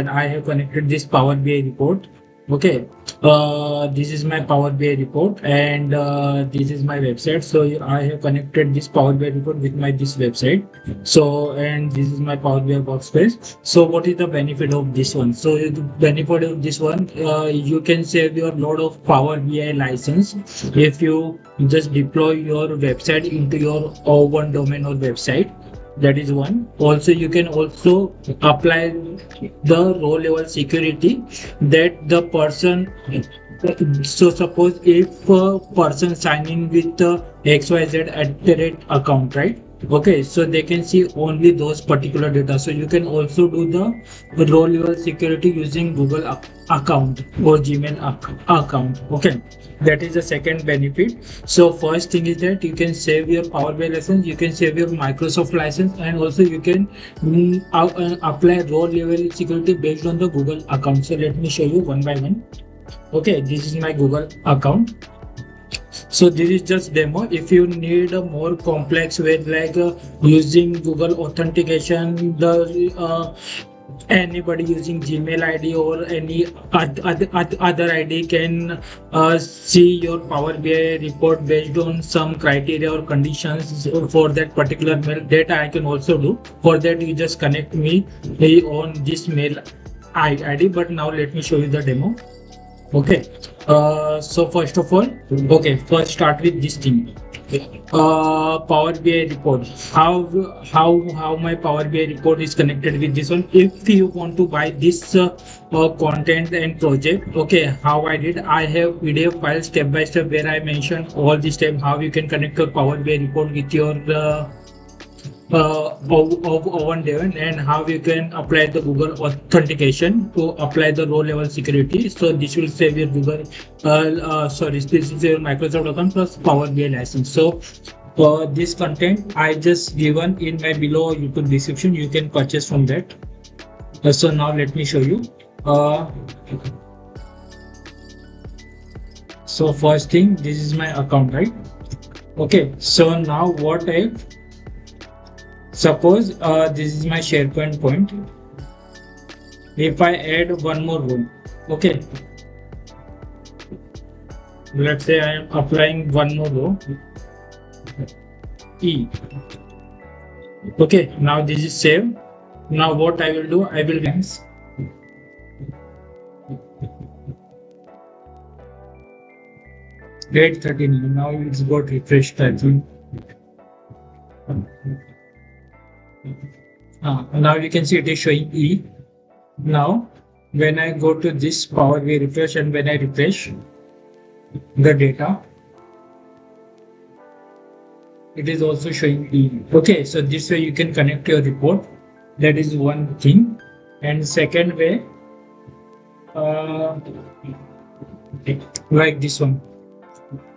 and I have connected this Power BI report. Okay, this is my Power BI report, and this is my website. So I have connected this Power BI report with my this website. So, and this is my Power BI workspace. So what is the benefit of this one? So the benefit of this one, you can save your lot of Power BI license if you just deploy your website into your one domain or website. That is one. Also, you can also apply the row level security that the person. So suppose if a person sign in with the XYZ at the rate account, right? Okay, so they can see only those particular data. So you can also do the row level security using Google account or Gmail account. Okay, that is the second benefit. So first thing is that you can save your Power BI license, you can save your Microsoft license, and also you can apply row level security based on the Google account. So let me show you one by one. Okay, this is my Google account. So this is just demo. If you need a more complex way, like using Google authentication, the anybody using Gmail ID or any other ID can see your Power BI report based on some criteria or conditions for that particular mail. That I can also do. For that, you just connect me on this mail ID. But now let me show you the demo. Okay, so first of all, okay, first start with this thing. Power BI report. How my Power BI report is connected with this one? If you want to buy this content and project, okay, how I did, I have PDF file step by step where I mentioned all the steps how you can connect your Power BI report with your of OneDevon, and how you can apply the Google authentication to apply the row level security. So this will save your Google, this is your Microsoft account plus Power BI license. So this content I just given in my below YouTube description. You can purchase from that. So now let me show you. So first thing, this is my account, right? Okay. So now what if suppose this is my SharePoint point. If I add one more row, okay, let's say I am applying one more row, E. Okay, now this is saved. Now what I will do, I will glance. Date 13. Now it's got refreshed, I think. Now you can see it is showing E. Now when I go to this Power BI refresh, and when I refresh the data, it is also showing E. Okay, so this way you can connect your report. That is one thing. And second way, like this one.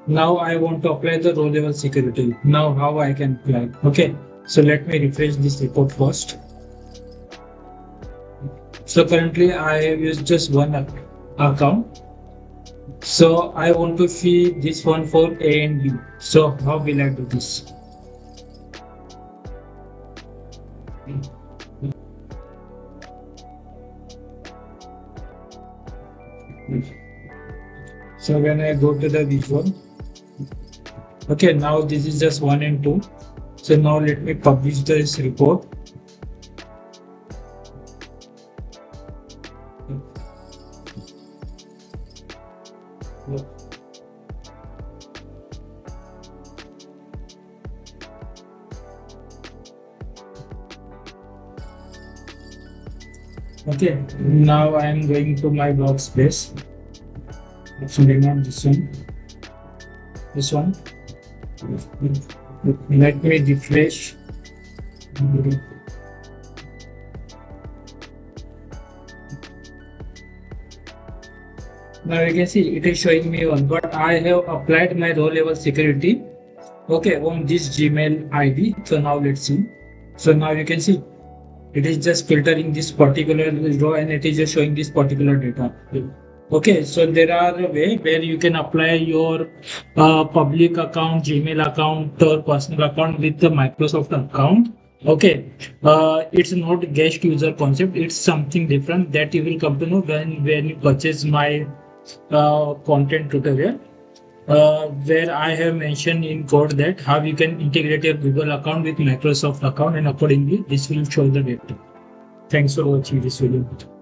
Now I want to apply the row level security. Now how I can apply? Okay. So let me refresh this report first. So currently I have used just one account. So I want to feed this one for A and B. So how will I do this? So when I go to the visual, okay, now this is just 1 and 2. So now let me publish this report. Okay, now I am going to my workspace. Actually, not this one. This one. Let me refresh. Now you can see it is showing me one, but I have applied my row level security, okay, on this Gmail ID. So now let's see. So now you can see it is just filtering this particular row, and it is just showing this particular data. Okay, so there are a way where you can apply your public account, Gmail account, or personal account with the Microsoft account. Okay, it's not guest user concept. It's something different that you will come to know when you purchase my content tutorial, where I have mentioned in code that how you can integrate your Google account with Microsoft account, and accordingly this will show the data. Thanks for watching this video.